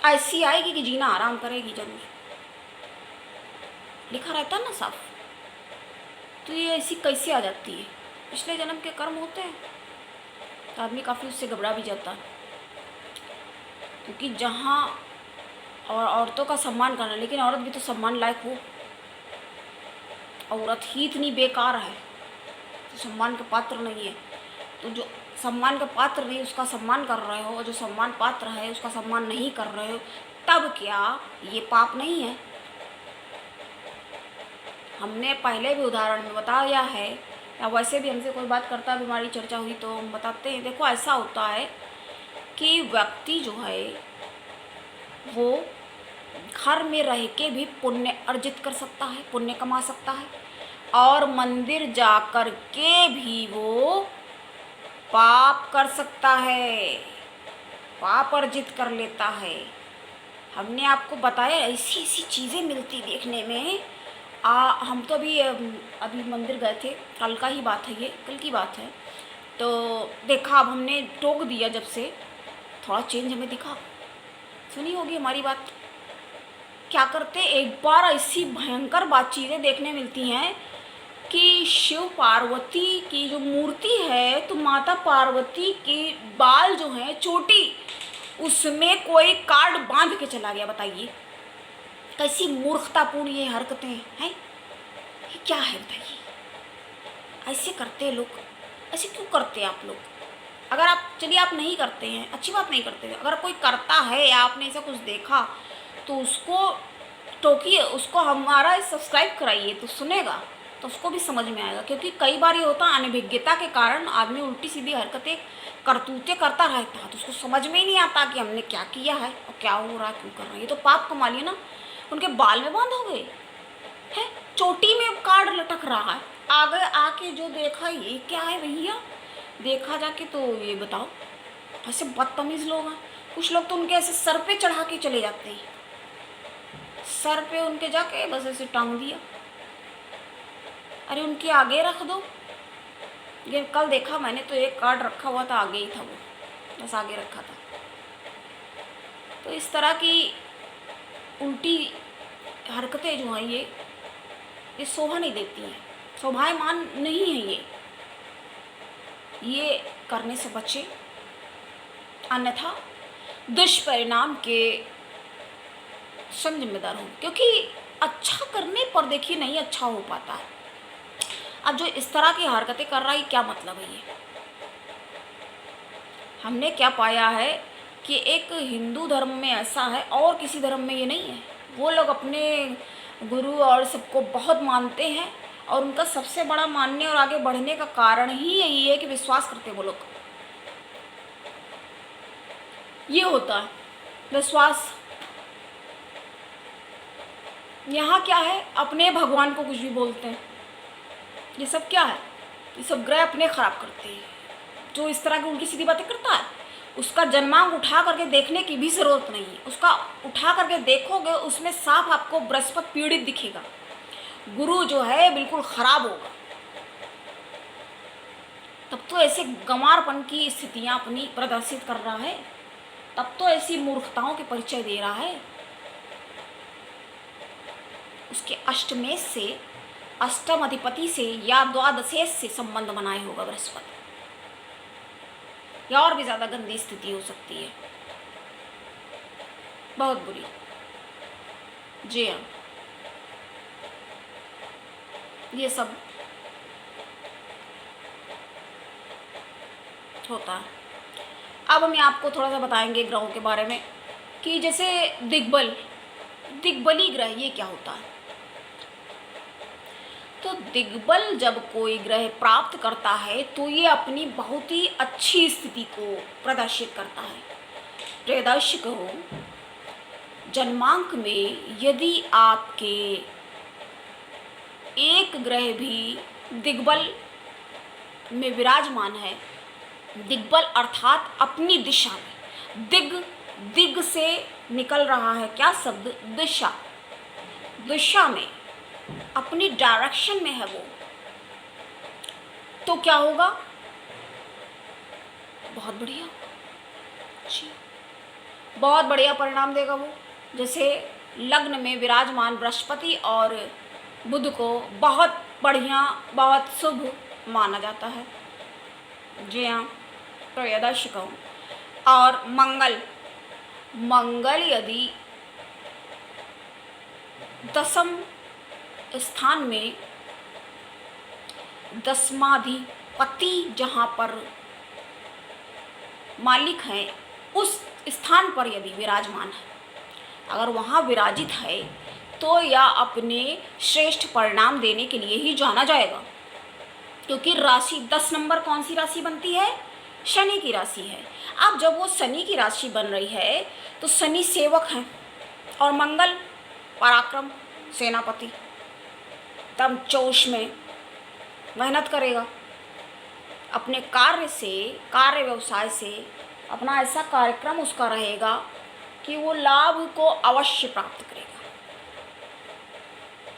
ऐसी आएगी कि जीना आराम करेगी जरूर, लिखा रहता है ना साफ। तो ये ऐसी कैसे आ जाती है, पिछले जन्म के कर्म होते हैं, तो आदमी काफ़ी उससे घबरा भी जाता है। क्योंकि जहाँ और औरतों का सम्मान करना, लेकिन औरत भी तो सम्मान लायक हो, औरत ही इतनी बेकार है तो सम्मान का पात्र नहीं है। तो जो सम्मान का पात्र नहीं उसका सम्मान कर रहे हो, और जो सम्मान पात्र है उसका सम्मान नहीं कर रहे हो, तब क्या ये पाप नहीं है। हमने पहले भी उदाहरण में बताया है, या वैसे भी हमसे कोई बात करता है, हमारी चर्चा हुई तो हम बताते हैं। देखो ऐसा होता है कि व्यक्ति जो है वो घर में रह के भी पुण्य अर्जित कर सकता है, पुण्य कमा सकता है, और मंदिर जा कर के भी वो पाप कर सकता है। पाप अर्जित कर लेता है। हमने आपको बताया ऐसी ऐसी चीज़ें मिलती देखने में। हम तो अभी मंदिर गए थे, कल का ही बात है, ये कल की बात है। तो देखा, अब हमने टोक दिया, जब से थोड़ा चेंज हमें दिखा। सुनी होगी हमारी बात। क्या करते, एक बार ऐसी भयंकर बात चीज़ें देखने मिलती हैं कि शिव पार्वती की जो मूर्ति है, तो माता पार्वती के बाल जो हैं, चोटी, उसमें कोई कार्ड बांध के चला गया। बताइए कैसी मूर्खतापूर्ण ये हरकतें हैं। ये क्या है बताइए। ऐसे करते हैं लोग, ऐसे क्यों करते हैं आप लोग? अगर आप, चलिए आप नहीं करते हैं, अच्छी बात, नहीं करते, अगर कोई करता है या आपने ऐसा कुछ देखा तो उसको टोकिए, उसको हमारा सब्सक्राइब कराइए, तो सुनेगा, तो उसको भी समझ में आएगा। क्योंकि कई बार ये होता है, अनभिज्ञता के कारण आदमी उल्टी सीधी हरकतें, करतूतें करता रहता है, तो उसको समझ में ही नहीं आता कि हमने क्या किया है और क्या हो रहा है, क्यों कर रहा है। ये तो पाप कमा लिया ना। उनके बाल में बांध हो गए हैं, चोटी में कार्ड लटक रहा है। आगे आके जो देखा, ये क्या है भैया, देखा जाके तो ये बताओ, ऐसे बदतमीज लोग हैं। कुछ लोग तो उनके ऐसे सर पे चढ़ा के चले जाते हैं, सर पे उनके जाके बस ऐसे टांग दिया। अरे उनके आगे रख दो। ये कल देखा मैंने, तो एक कार्ड रखा हुआ था, आगे ही था वो, बस आगे रखा था। तो इस तरह की उल्टी हरकतें जो हैं, ये शोभा नहीं देती हैं, शोभायमान नहीं है ये करने से बचे, अन्यथा दुष्परिणाम के जिम्मेदार हों। क्योंकि अच्छा करने पर देखिए नहीं अच्छा हो पाता है। अब जो इस तरह की हरकतें कर रहा है, क्या मतलब है ये? हमने क्या पाया है कि एक हिंदू धर्म में ऐसा है और किसी धर्म में ये नहीं है। वो लोग अपने गुरु और सबको बहुत मानते हैं, और उनका सबसे बड़ा मानने और आगे बढ़ने का कारण ही यही है कि विश्वास करते वो लोग। ये होता है विश्वास। यहाँ क्या है, अपने भगवान को कुछ भी बोलते हैं। ये सब क्या है, ये सब ग्रह अपने खराब करते हैं। जो इस तरह की उल्टी सीधी बातें करता है, उसका जन्मांक उठा करके देखने की भी ज़रूरत नहीं है। उसका उठा करके देखोगे, उसमें साफ आपको बृहस्पति पीड़ित दिखेगा, गुरु जो है बिल्कुल खराब होगा। तब तो ऐसे गंवारपन की स्थितियां अपनी प्रदर्शित कर रहा है, तब तो ऐसी मूर्खताओं के परिचय दे रहा है। उसके अष्टमेश से, अष्टम अधिपति से या द्वादशेश से संबंध बनाए होगा बृहस्पति, या और भी ज़्यादा गंदी स्थिति हो सकती है, बहुत बुरी। जी हाँ, ये सब होता है। अब हम आपको थोड़ा सा बताएंगे ग्रहों के बारे में कि जैसे दिग्बली ग्रह, ये क्या होता है। तो दिग्बल जब कोई ग्रह प्राप्त करता है, तो ये अपनी बहुत ही अच्छी स्थिति को प्रदर्शित करता है। प्रिय दर्शकों, जन्मांक में यदि आपके एक ग्रह भी दिग्बल में विराजमान है, दिग्बल अर्थात अपनी दिशा में, दिग से निकल रहा है क्या शब्द, दिशा में, अपनी डायरेक्शन में है वो, तो क्या होगा, बहुत बढ़िया जी, बहुत बढ़िया परिणाम देगा वो। जैसे लग्न में विराजमान बृहस्पति और बुध को बहुत बढ़िया, बहुत शुभ माना जाता है। जी हाँ, प्रिय दर्शकों, और मंगल यदि दसम स्थान में, दसमाधिपति जहाँ पर मालिक हैं, उस स्थान पर यदि विराजमान है, अगर वहाँ विराजित है, तो यह अपने श्रेष्ठ परिणाम देने के लिए ही जाना जाएगा। क्योंकि राशि 10 नंबर कौन सी राशि बनती है, शनि की राशि है। अब जब वो शनि की राशि बन रही है, तो शनि सेवक हैं और मंगल पराक्रम, सेनापति, तब जोश में मेहनत करेगा, अपने कार्य व्यवसाय से अपना ऐसा कार्यक्रम उसका रहेगा कि वो लाभ को अवश्य प्राप्त करेगा,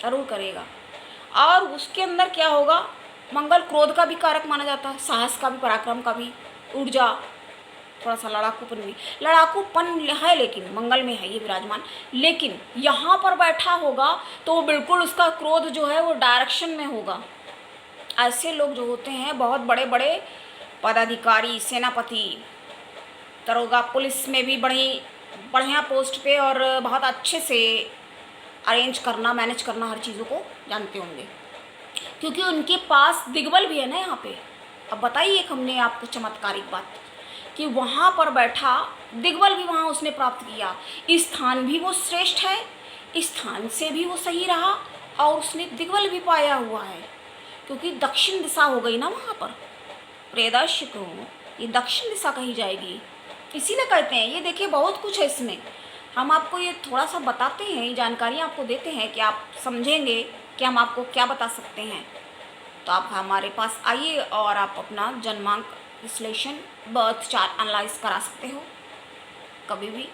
जरूर करेगा। और उसके अंदर क्या होगा, मंगल क्रोध का भी कारक माना जाता है, साहस का भी, पराक्रम का भी, ऊर्जा, थोड़ा सा लड़ाकूपन भी, लड़ाकूपन है लेकिन मंगल में है ये विराजमान। लेकिन यहाँ पर बैठा होगा तो वो बिल्कुल उसका क्रोध जो है वो डायरेक्शन में होगा। ऐसे लोग जो होते हैं बहुत बड़े बड़े पदाधिकारी, सेनापति, दरोगा, पुलिस में भी बड़ी बढ़िया पोस्ट पे और बहुत अच्छे से अरेंज करना, मैनेज करना, हर चीज़ों को जानते होंगे, क्योंकि उनके पास दिग्बल भी है ना यहाँ पे। अब बताइए एक हमने आपको चमत्कारिक बात कि वहाँ पर बैठा दिग्बल भी वहाँ उसने प्राप्त किया, स्थान भी वो श्रेष्ठ है, स्थान से भी वो सही रहा और उसने दिग्बल भी पाया हुआ है, क्योंकि दक्षिण दिशा हो गई ना वहाँ पर। प्रियदर्शी को ये दक्षिण दिशा कही जाएगी, इसीलिए कहते हैं। ये देखिए बहुत कुछ है इसमें, हम आपको ये थोड़ा सा बताते हैं, ये जानकारियाँ आपको देते हैं कि आप समझेंगे कि हम आपको क्या बता सकते हैं। तो आप हमारे पास आइए और आप अपना जन्मांक विश्लेषण, बर्थ चार्ट एनालाइज करा सकते हो कभी भी,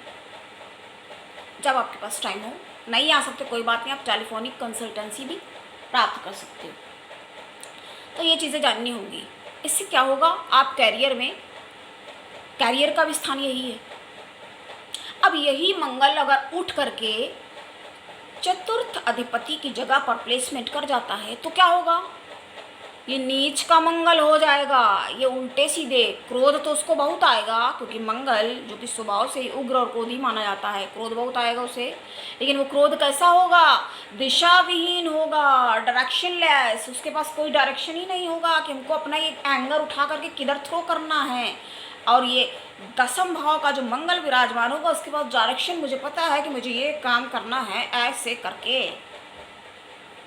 जब आपके पास टाइम हो। नहीं आ सकते कोई बात नहीं, आप टेलीफोनिक कंसल्टेंसी भी प्राप्त कर सकते हो। तो ये चीज़ें जाननी होंगी। इससे क्या होगा, आप कैरियर में, कैरियर का भी स्थान यही है। अब यही मंगल अगर उठ करके चतुर्थ अधिपति की जगह पर प्लेसमेंट कर जाता है तो क्या होगा, ये नीच का मंगल हो जाएगा। ये उल्टे सीधे क्रोध तो उसको बहुत आएगा, क्योंकि मंगल जो कि स्वभाव से उग्र और क्रोधी माना जाता है, क्रोध बहुत आएगा उसे। लेकिन वो क्रोध कैसा होगा, दिशा विहीन होगा, डायरेक्शन लेस। उसके पास कोई डायरेक्शन ही नहीं होगा कि हमको अपना ये एंगर उठा करके किधर थ्रो करना है। और ये दसम भाव का जो मंगल विराजमान होगा उसके पास डायरेक्शन, मुझे पता है कि मुझे ये काम करना है ऐसे करके।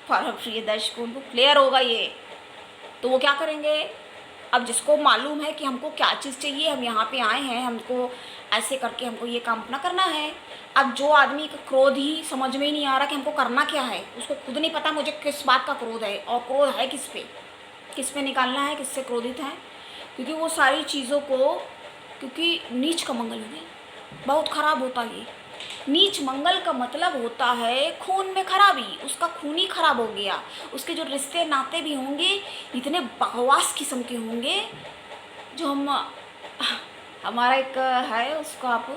पर प्रिय दर्शकों को क्लियर होगा ये, तो वो क्या करेंगे। अब जिसको मालूम है कि हमको क्या चीज़ चाहिए, हम यहाँ पे आए हैं, हमको ऐसे करके हमको ये काम अपना करना है। अब जो आदमी का क्रोध ही समझ में ही नहीं आ रहा कि हमको करना क्या है, उसको खुद नहीं पता मुझे किस बात का क्रोध है और क्रोध है किस पे निकालना है, किससे क्रोधित है, क्योंकि वो सारी चीज़ों को, क्योंकि नीच का मंगल है, बहुत खराब होता है। नीच मंगल का मतलब होता है खून में खराबी, उसका खून ही खराब हो गया। उसके जो रिश्ते नाते भी होंगे इतने बकवास किस्म के होंगे, जो हमारा एक है, उसको आप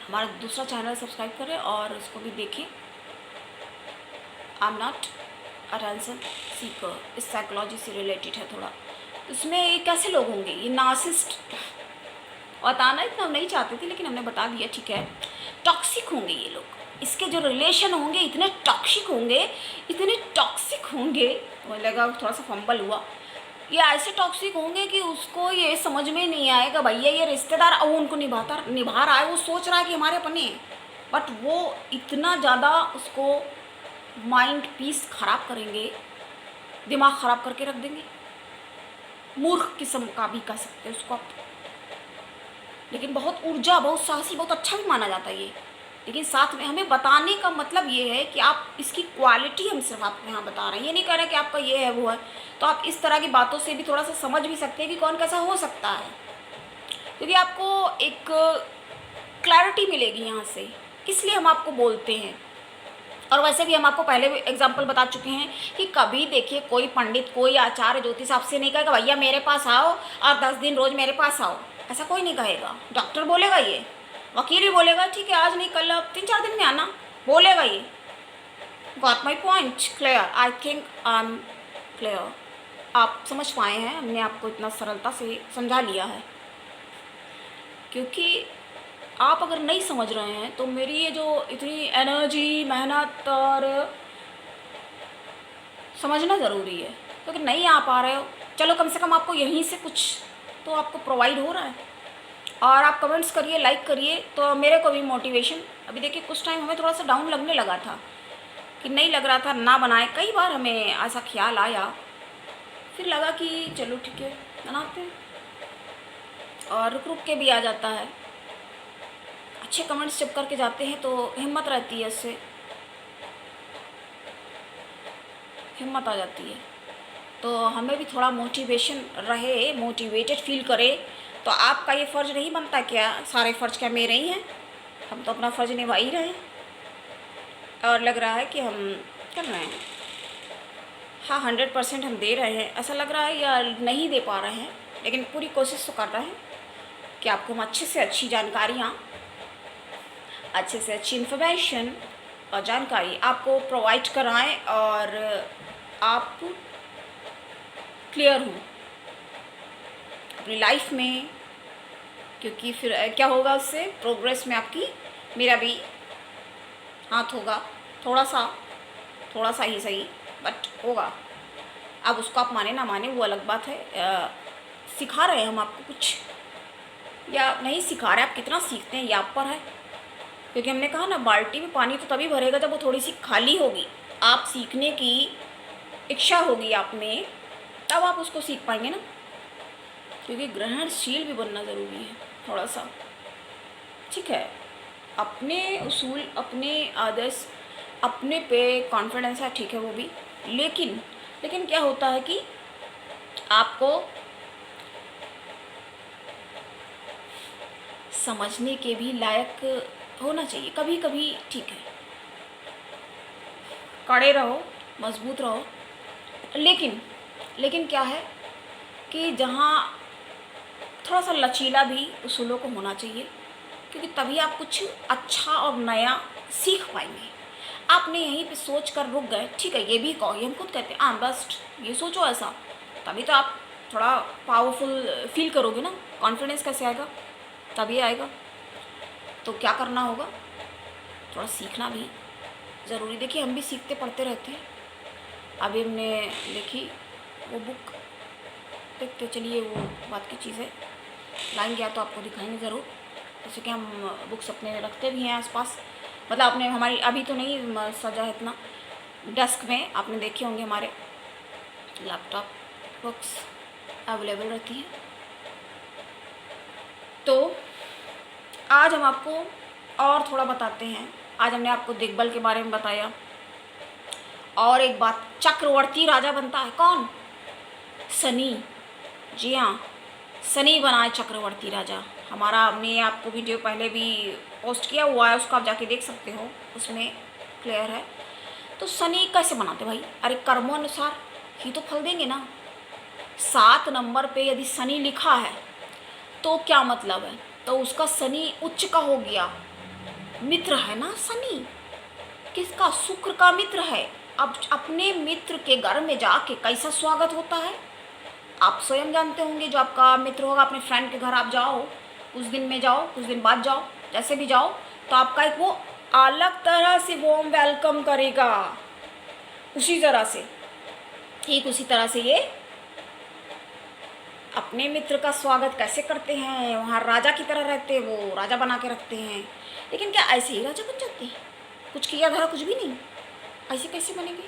हमारा दूसरा चैनल सब्सक्राइब करें और उसको भी देखें। I am not attention seeker, इस साइकोलॉजी से रिलेटेड है थोड़ा। इसमें ये कैसे लोग होंगे, ये नार्सिसिस्ट, बताना इतना नहीं चाहते थे लेकिन हमने बता दिया, ठीक है। टॉक्सिक होंगे ये लोग, इसके जो रिलेशन होंगे इतने टॉक्सिक होंगे, इतने टॉक्सिक होंगे, मुझे लगा थोड़ा सा फंबल हुआ। ये ऐसे टॉक्सिक होंगे कि उसको ये समझ में नहीं आएगा भैया ये रिश्तेदार अब उनको निभा रहा है, वो सोच रहा है कि हमारे अपने, बट वो इतना ज़्यादा उसको माइंड पीस खराब करेंगे, दिमाग ख़राब करके रख देंगे। मूर्ख किस्म का भी कह सकते हैं उसको आप, लेकिन बहुत ऊर्जा, बहुत साहसी, बहुत अच्छा भी माना जाता है ये। लेकिन साथ में हमें बताने का मतलब ये है कि आप इसकी क्वालिटी हम सिर्फ आपको यहाँ बता रहे हैं, ये नहीं कह रहे कि आपका ये है वो है। तो आप इस तरह की बातों से भी थोड़ा सा समझ भी सकते हैं कि कौन कैसा हो सकता है, क्योंकि आपको एक क्लैरिटी मिलेगी यहाँ से, इसलिए हम आपको बोलते हैं। और वैसे भी हम आपको पहले भी एग्जाम्पल बता चुके हैं कि कभी देखिए कोई पंडित, कोई आचार्य, ज्योतिष आपसे नहीं कहेगा भैया मेरे पास आओ और 10 दिन रोज़ मेरे पास आओ, ऐसा कोई नहीं कहेगा। डॉक्टर बोलेगा ये, वकील भी बोलेगा ठीक है आज नहीं कल, अब 3-4 दिन में आना, बोलेगा ये। Got my point clear, I think I am clear. आप समझ पाए हैं, हमने आपको इतना सरलता से समझा लिया है, क्योंकि आप अगर नहीं समझ रहे हैं तो मेरी ये जो इतनी एनर्जी, मेहनत और समझना ज़रूरी है, क्योंकि नहीं आ पा रहे हो, चलो कम से कम आपको यहीं से कुछ तो आपको प्रोवाइड हो रहा है। और आप कमेंट्स करिए, लाइक करिए, तो मेरे को भी मोटिवेशन। अभी देखिए कुछ टाइम हमें थोड़ा सा डाउन लगने लगा था कि नहीं लग रहा था ना बनाए, कई बार हमें ऐसा ख्याल आया, फिर लगा कि चलो ठीक है बनाते हैं, और रुक रुक के भी आ जाता है। अच्छे कमेंट्स जब करके जाते हैं तो हिम्मत रहती है, इससे हिम्मत आ जाती है, तो हमें भी थोड़ा मोटिवेशन रहे, मोटिवेटेड फील करे तो आपका ये फ़र्ज़ नहीं बनता क्या? सारे फ़र्ज़ क्या मेरे ही हैं? हम तो अपना फ़र्ज़ निभा ही रहे हैं और लग रहा है कि हम कर रहे हैं। हाँ, 100% हम दे रहे हैं, ऐसा लग रहा है, या नहीं दे पा रहे हैं, लेकिन पूरी कोशिश तो कर रहे हैं कि आपको हम अच्छे से अच्छी जानकारियाँ, अच्छे से अच्छी इन्फॉर्मेशन और जानकारी आपको प्रोवाइड कराएँ और आप क्लियर हों अपनी लाइफ में, क्योंकि फिर क्या होगा उससे, प्रोग्रेस में आपकी मेरा भी हाथ होगा, थोड़ा सा ही सही, बट होगा। अब उसको आप माने ना माने वो अलग बात है। सिखा रहे हैं हम आपको कुछ या नहीं सिखा रहे, आप कितना सीखते हैं ये आप पर है, क्योंकि हमने कहा ना, बाल्टी में पानी तो तभी भरेगा जब वो थोड़ी सी खाली होगी। आप सीखने की इच्छा होगी आप में, तब आप उसको सीख पाएंगे ना, क्योंकि ग्रहणशील भी बनना ज़रूरी है थोड़ा सा, ठीक है। अपने उसूल, अपने आदर्श, अपने पे कॉन्फिडेंस है, ठीक है वो भी, लेकिन क्या होता है कि आपको समझने के भी लायक होना चाहिए कभी कभी, ठीक है। कड़े रहो, मजबूत रहो, लेकिन क्या है कि जहाँ थोड़ा सा लचीला भी उसूलों को होना चाहिए, क्योंकि तभी आप कुछ अच्छा और नया सीख पाएंगे। आपने यहीं पे सोच कर रुक गए, ठीक है, ये भी कहो, ये हम खुद कहते हैं, हाँ बस ये सोचो ऐसा, तभी तो आप थोड़ा पावरफुल फील करोगे ना। कॉन्फिडेंस कैसे आएगा? तभी आएगा। तो क्या करना होगा? थोड़ा सीखना भी ज़रूरी। देखिए, हम भी सीखते पढ़ते रहते हैं। अभी हमने देखी वो बुक, देखते चलिए, वो बात की चीज़ है, लाएंगे या तो आपको दिखाएंगे ज़रूर। जैसे कि हम बुक्स अपने रखते भी हैं आसपास, मतलब आपने हमारी अभी तो नहीं सजा है इतना, डेस्क में आपने देखे होंगे हमारे लैपटॉप बुक्स अवेलेबल रहती हैं। तो आज हम आपको और थोड़ा बताते हैं। आज हमने आपको दिग्बल के बारे में बताया, और एक बात, चक्रवर्ती राजा बनता है कौन? शनि। जी हाँ, शनि बनाए चक्रवर्ती राजा। हमारा हमने आपको वीडियो पहले भी पोस्ट किया हुआ है, उसको आप जाके देख सकते हो, उसमें क्लियर है। तो शनि कैसे बनाते भाई? अरे कर्मोनुसार ही तो फल देंगे ना। 7 नंबर पे यदि शनि लिखा है तो क्या मतलब है? तो उसका शनि उच्च का हो गया, मित्र है ना शनि, किसका? शुक्र का मित्र है। अब अपने मित्र के घर में जाके कैसा स्वागत होता है आप स्वयं जानते होंगे। जो आपका मित्र होगा, अपने फ्रेंड के घर आप जाओ, कुछ दिन में जाओ, कुछ दिन बाद जाओ, जैसे भी जाओ, तो आपका एक वो अलग तरह से वार्म वेलकम करेगा। उसी तरह से, ठीक उसी तरह से ये अपने मित्र का स्वागत कैसे करते हैं, वहाँ राजा की तरह रहते हैं, वो राजा बना के रखते हैं। लेकिन क्या ऐसे ही राजा बन जाते हैं? कुछ किया धरा कुछ भी नहीं, ऐसे कैसे बनेंगे?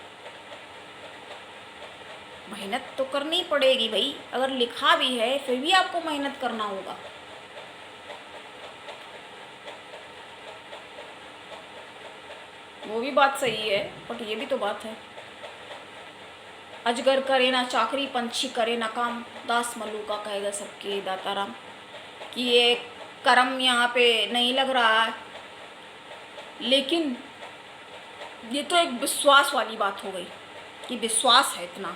मेहनत तो करनी पड़ेगी भाई। अगर लिखा भी है फिर भी आपको मेहनत करना होगा। वो भी बात सही है, बट ये भी तो बात है, अजगर करे ना चाकरी, पंछी करे ना काम, दास मल्लू का कहेगा सबके दाता राम। कि ये कर्म यहाँ पे नहीं लग रहा है, लेकिन ये तो एक विश्वास वाली बात हो गई कि विश्वास है इतना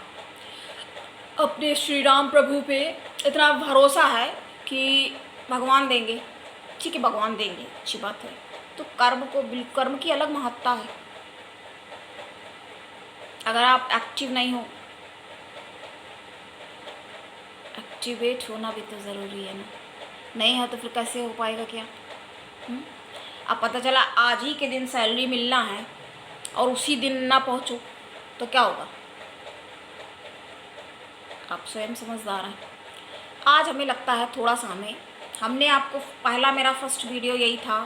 अपने श्री राम प्रभु पे, इतना भरोसा है कि भगवान देंगे। ठीक है, भगवान देंगे, अच्छी बात है। तो कर्म की अलग महत्ता है। अगर आप एक्टिव नहीं हो, एक्टिवेट होना भी तो ज़रूरी है ना। नहीं है तो फिर कैसे हो पाएगा क्या? अब पता चला आज ही के दिन सैलरी मिलना है और उसी दिन ना पहुंचो तो क्या होगा? आप स्वयं समझदार हैं। आज हमें लगता है थोड़ा सा हमने आपको, पहला मेरा फर्स्ट वीडियो यही था